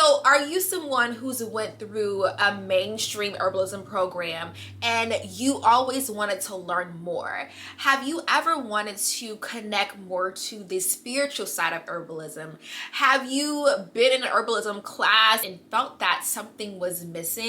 So are you someone who's went through a mainstream herbalism program and you always wanted to learn more? Have you ever wanted to connect more to the spiritual side of herbalism? Have you been in an herbalism class and felt that something was missing?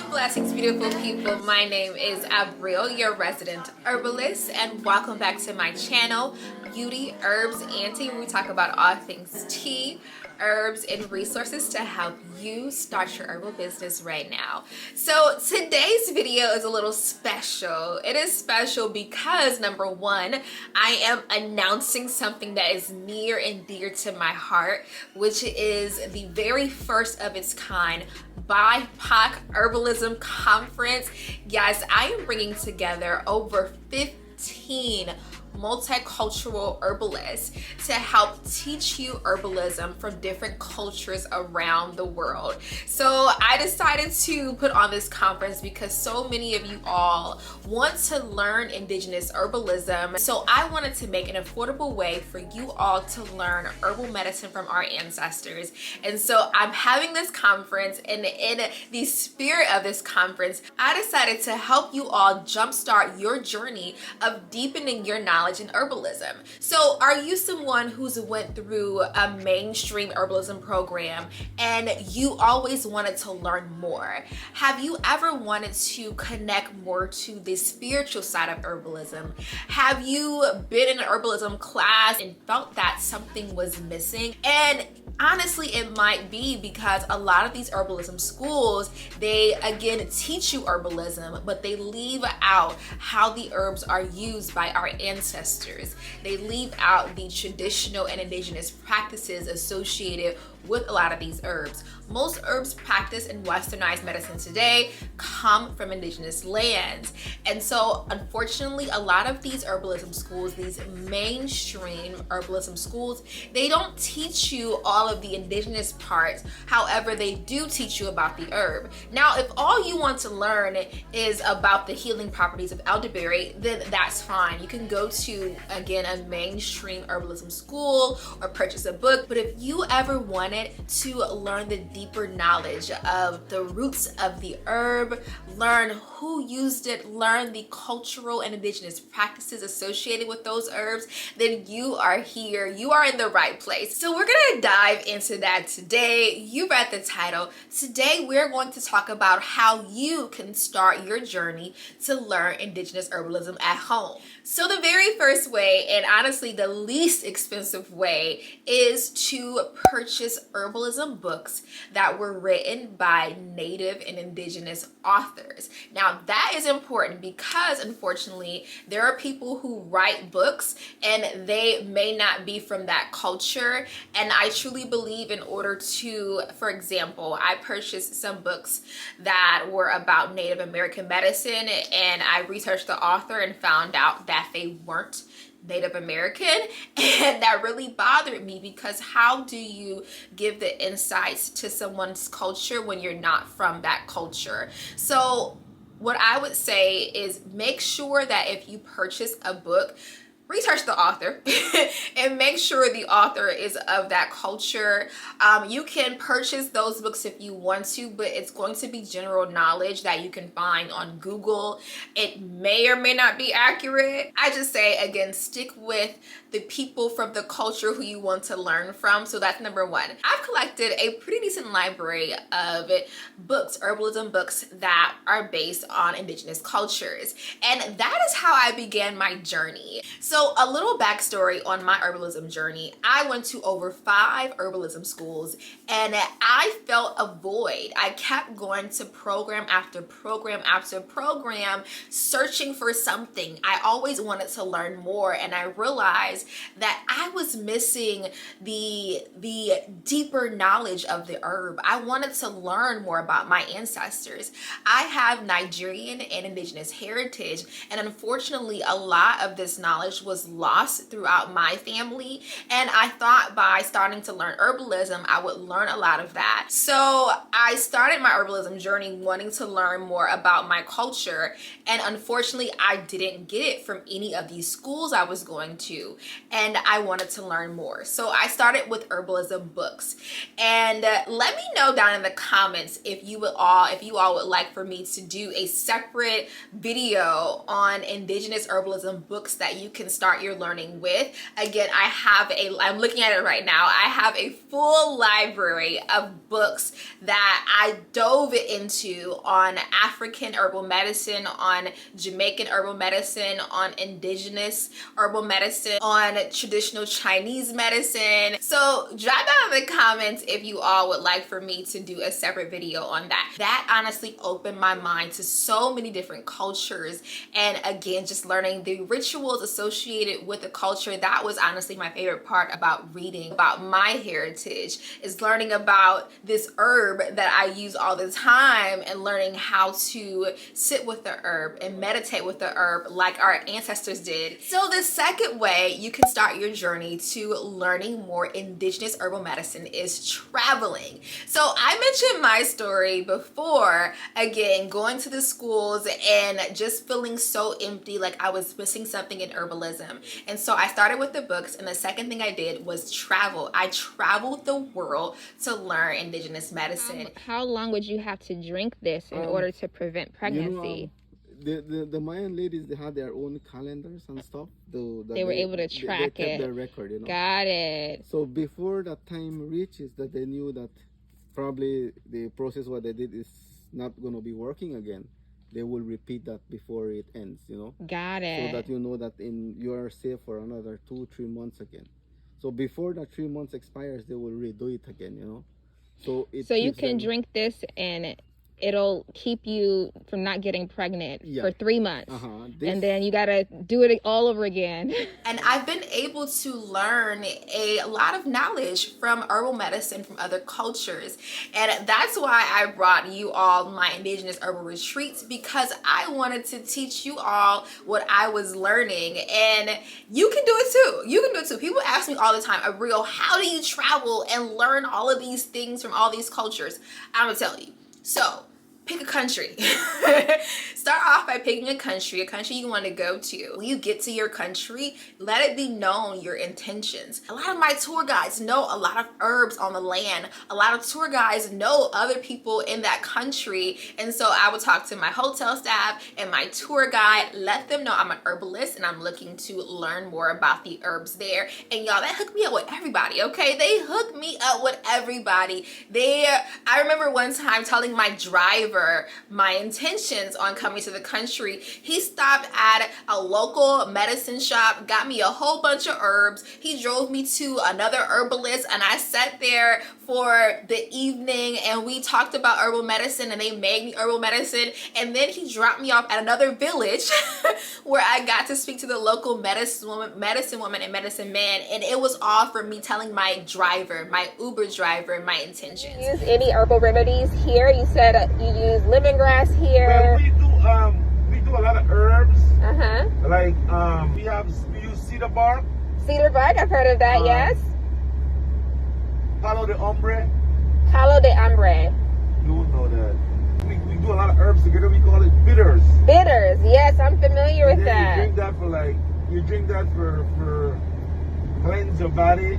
Blessings, beautiful people. My name is Avril, your resident herbalist, and welcome back to my channel, Beauty, Herbs, and Tea, where we talk about all things tea, herbs, and resources to help you start your herbal business right now. So today's video is a little special. It is special because, number one, I am announcing something that is near and dear to my heart, which is the very first of its kind BIPOC Herbalism Conference. Yes, I am bringing together over 15 multicultural herbalists to help teach you herbalism from different cultures around the world. So I decided to put on this conference because so many of you all want to learn indigenous herbalism. So I wanted to make an affordable way for you all to learn herbal medicine from our ancestors. And so I'm having this conference, and in the spirit of this conference, I decided to help you all jumpstart your journey of deepening your knowledge in herbalism. So are you someone who's went through a mainstream herbalism program and you always wanted to learn more? Have you ever wanted to connect more to the spiritual side of herbalism? Have you been in an herbalism class and felt that something was missing? And honestly, it might be because a lot of these herbalism schools, they again teach you herbalism, but they leave out how the herbs are used by our ancestors. They leave out the traditional and indigenous practices associated with a lot of these herbs. Most herbs practiced in westernized medicine today come from indigenous lands. And so unfortunately, a lot of these herbalism schools, these mainstream herbalism schools, they don't teach you all of the indigenous parts. However, they do teach you about the herb. Now, if all you want to learn is about the healing properties of elderberry, then that's fine. You can go to, again, a mainstream herbalism school or purchase a book. But if you ever wanted to learn the deeper knowledge of the roots of the herb, learn who used it, learn the cultural and indigenous practices associated with those herbs, then you are here. You are in the right place. So we're gonna dive into that today. You read the title. Today we're going to talk about how you can start your journey to learn indigenous herbalism at home. So the very first way, and honestly the least expensive way, is to purchase herbalism books that were written by Native and Indigenous authors. Now that is important because unfortunately there are people who write books and they may not be from that culture. And I truly believe in order to, for example, I purchased some books that were about Native American medicine, and I researched the author and found out that they weren't Native American, and that really bothered me because how do you give the insights to someone's culture when you're not from that culture? So what I would say is make sure that if you purchase a book, research the author and make sure the author is of that culture. You can purchase those books if you want to, but it's going to be general knowledge that you can find on Google. It may or may not be accurate. I just say, again, stick with the people from the culture who you want to learn from. So that's number one. I've collected a pretty decent library of books, herbalism books that are based on indigenous cultures. And that is how I began my journey. So a little backstory on my herbalism journey. I went to over 5 herbalism schools and I felt a void. I kept going to program after program after program, searching for something. I always wanted to learn more, and I realized that I was missing the deeper knowledge of the herb. I wanted to learn more about my ancestors. I have Nigerian and indigenous heritage, and unfortunately a lot of this knowledge was lost throughout my family. And I thought by starting to learn herbalism, I would learn a lot of that. So I started my herbalism journey wanting to learn more about my culture. And unfortunately, I didn't get it from any of these schools I was going to. And I wanted to learn more. So I started with Herbalism Books. And let me know down in the comments if you all would like for me to do a separate video on Indigenous herbalism books that you can start your learning with. Again, I'm looking at it right now. I have a full library of books that I dove into on African herbal medicine, on Jamaican herbal medicine, on Indigenous herbal medicine, on traditional Chinese medicine. So drop down in the comments if you all would like for me to do a separate video on that. That honestly opened my mind to so many different cultures, and again, just learning the rituals associated with the culture. That was honestly my favorite part about reading about my heritage, is learning about this herb that I use all the time and learning how to sit with the herb and meditate with the herb like our ancestors did. So the second way you can start your journey to learning more Indigenous herbal medicine is traveling. So I mentioned my story before, again, going to the schools and just feeling so empty, like I was missing something in herbalism. And so I started with the books, and the second thing I did was travel. I traveled the world to learn Indigenous medicine. How long would you have to drink this in order to prevent pregnancy? The Mayan ladies, they had their own calendars and stuff. They were able to track they kept their record, Got it. So before that time reaches, that they knew that probably the process what they did is not going to be working again, they will repeat that before it ends, Got it. So that you know that you are safe for another 2-3 months again. So before that 3 months expires, they will redo it again, So you can drink this and it'll keep you from not getting pregnant for 3 months. And then you gotta do it all over again. And I've been able to learn a lot of knowledge from herbal medicine from other cultures. And that's why I brought you all my Indigenous herbal retreats, because I wanted to teach you all what I was learning. And you can do it too. You can do it too. People ask me all the time, Abril, how do you travel and learn all of these things from all these cultures? I'm gonna tell you. So pick a country. Start off by picking a country you want to go to. When you get to your country, let it be known your intentions. A lot of my tour guides know a lot of herbs on the land. A lot of tour guides know other people in that country. And so I would talk to my hotel staff and my tour guide, let them know I'm an herbalist and I'm looking to learn more about the herbs there. And y'all, that hooked me up with everybody, okay? They hooked me up with everybody. I remember one time telling my driver my intentions on coming to the country. He stopped at a local medicine shop, got me a whole bunch of herbs. He drove me to another herbalist, and I sat there for the evening and we talked about herbal medicine, and they made me herbal medicine. And then he dropped me off at another village where I got to speak to the local medicine woman and medicine man. And it was all from me telling my driver, my Uber driver, my intentions. You use any herbal remedies here? You said you use lemongrass here. Well, we do a lot of herbs. Like we use cedar bark. Cedar bark, I've heard of that. Yes. Palo de hombre. Palo de hombre. You would know that. We do a lot of herbs together. We call it bitters. Bitters. Yes, I'm familiar with that. You drink that for cleanse your body.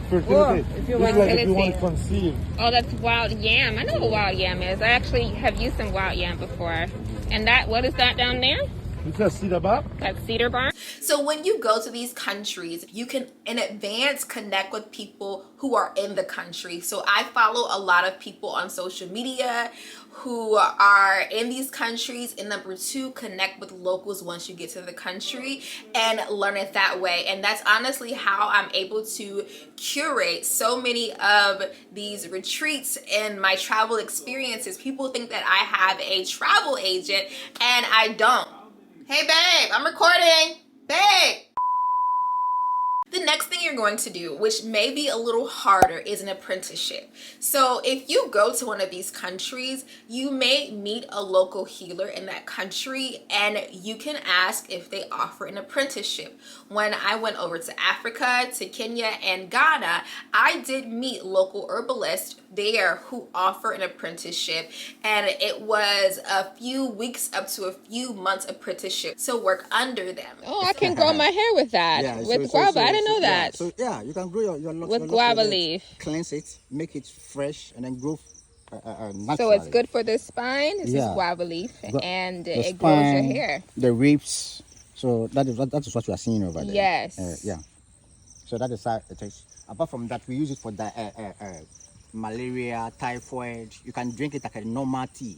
Fertility. If you want to conceive. Oh, that's wild yam. I know what wild yam is. I actually have used some wild yam before. And what is that down there? It's cedar bark. That's cedar bark. So when you go to these countries, you can in advance connect with people who are in the country. So I follow a lot of people on social media who are in these countries. And number two, connect with locals once you get to the country and learn it that way. And that's honestly how I'm able to curate so many of these retreats and my travel experiences. People think that I have a travel agent, and I don't. Hey babe, I'm recording. Babe. The next thing you're going to do, which may be a little harder, is an apprenticeship. So if you go to one of these countries, you may meet a local healer in that country and you can ask if they offer an apprenticeship. When I went over to Africa, to Kenya and Ghana, I did meet local herbalists there who offer an apprenticeship, and it was a few weeks up to a few months apprenticeship to work under them. Oh, I can grow my hair with that. Yeah, with guava. I didn't know that. So you can grow your locks with guava leaf. Cleanse it, make it fresh, and then grow naturally. So it's good for the spine. This is guava leaf, and it grows your hair. The ribs. So that is what you are seeing over there. Yes. Yeah. So that is how it is. Apart from that, we use it for the malaria, typhoid. You can drink it like a normal tea.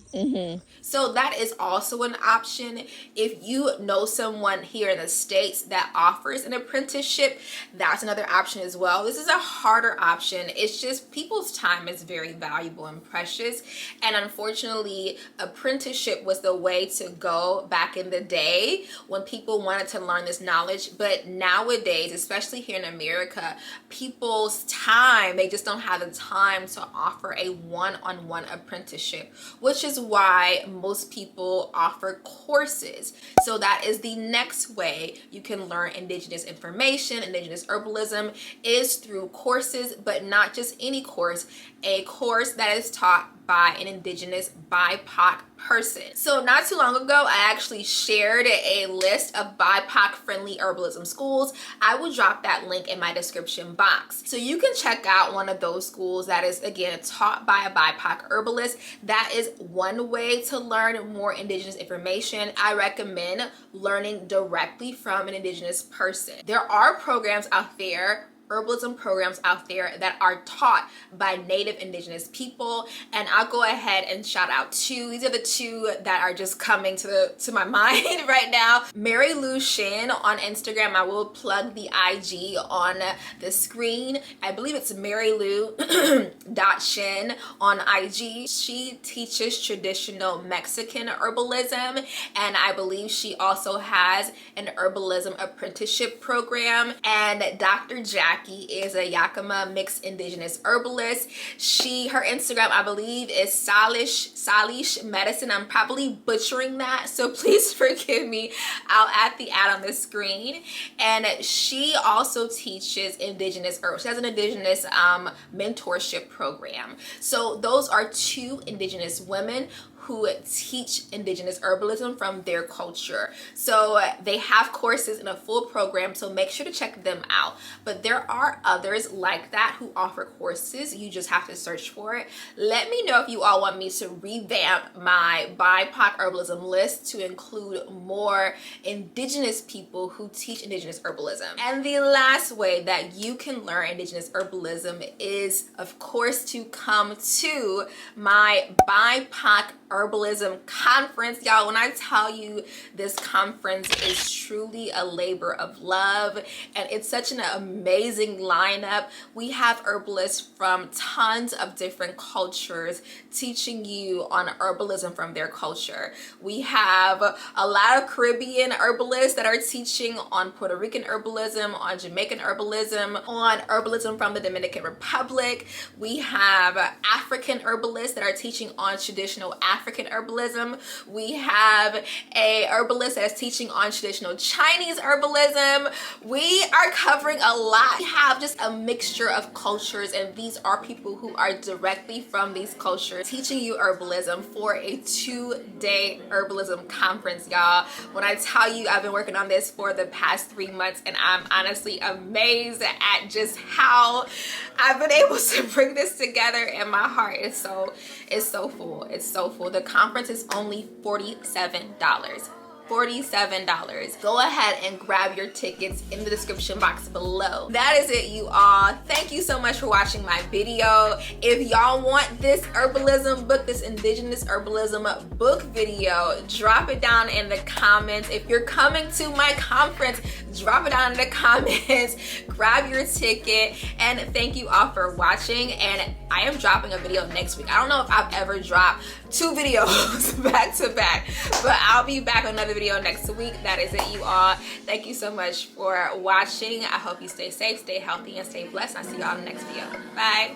So that is also an option. If you know someone here in the States that offers an apprenticeship, that's another option as well. This is a harder option. It's just people's time is very valuable and precious, and unfortunately apprenticeship was the way to go back in the day when people wanted to learn this knowledge. But nowadays, especially here in America, people's time, they just don't have the time to offer a one-on-one apprenticeship, which is why most people offer courses. So that is the next way you can learn indigenous information, indigenous herbalism, is through courses, but not just any course, a course that is taught by an indigenous BIPOC person. So not too long ago, I actually shared a list of BIPOC-friendly herbalism schools. I will drop that link in my description box. So you can check out one of those schools that is, again, taught by a BIPOC herbalist. That is one way to learn more indigenous information. I recommend learning directly from an indigenous person. There are programs out there, herbalism programs out there that are taught by native indigenous people, and I'll go ahead and shout out two. These are the two that are just coming to my mind right now. Mary Lou Shin on Instagram. I will plug the IG on the screen. I believe it's marylou.shin on IG. She teaches traditional Mexican herbalism, and I believe she also has an herbalism apprenticeship program. And Dr. Jackie is a Yakima mixed indigenous herbalist. Her Instagram, I believe, is Salish Medicine. I'm probably butchering that, so please forgive me. I'll add the ad on the screen. And she also teaches indigenous herbs. She has an indigenous mentorship program. So those are two indigenous women who teach indigenous herbalism from their culture. So they have courses in a full program, so make sure to check them out. But there are others like that who offer courses. You just have to search for it. Let me know if you all want me to revamp my BIPOC herbalism list to include more indigenous people who teach indigenous herbalism. And the last way that you can learn indigenous herbalism is, of course, to come to my BIPOC Herbalism Conference. Y'all, when I tell you this conference is truly a labor of love, and it's such an amazing lineup. We have herbalists from tons of different cultures teaching you on herbalism from their culture. We have a lot of Caribbean herbalists that are teaching on Puerto Rican herbalism, on Jamaican herbalism, on herbalism from the Dominican Republic. We have African herbalists that are teaching on traditional African herbalism. We have a herbalist that's teaching on traditional Chinese herbalism. We are covering a lot. We have just a mixture of cultures, and these are people who are directly from these cultures teaching you herbalism for a 2-day herbalism conference, y'all. When I tell you I've been working on this for the past 3 months, and I'm honestly amazed at just how I've been able to bring this together, and my heart is so full. It's so full. The conference is only $47. $47. Go ahead and grab your tickets in the description box below. That is it, you all. Thank you so much for watching my video. If y'all want this herbalism book, this indigenous herbalism book video, drop it down in the comments. If you're coming to my conference, drop it down in the comments. Grab your ticket, and thank you all for watching. And I am dropping a video next week. I don't know if I've ever dropped 2 videos back to back, but I'll be back on another another video next week. That is it, you all. Thank you so much for watching. I hope you stay safe, stay healthy, and stay blessed. I'll see y'all in the next video. Bye.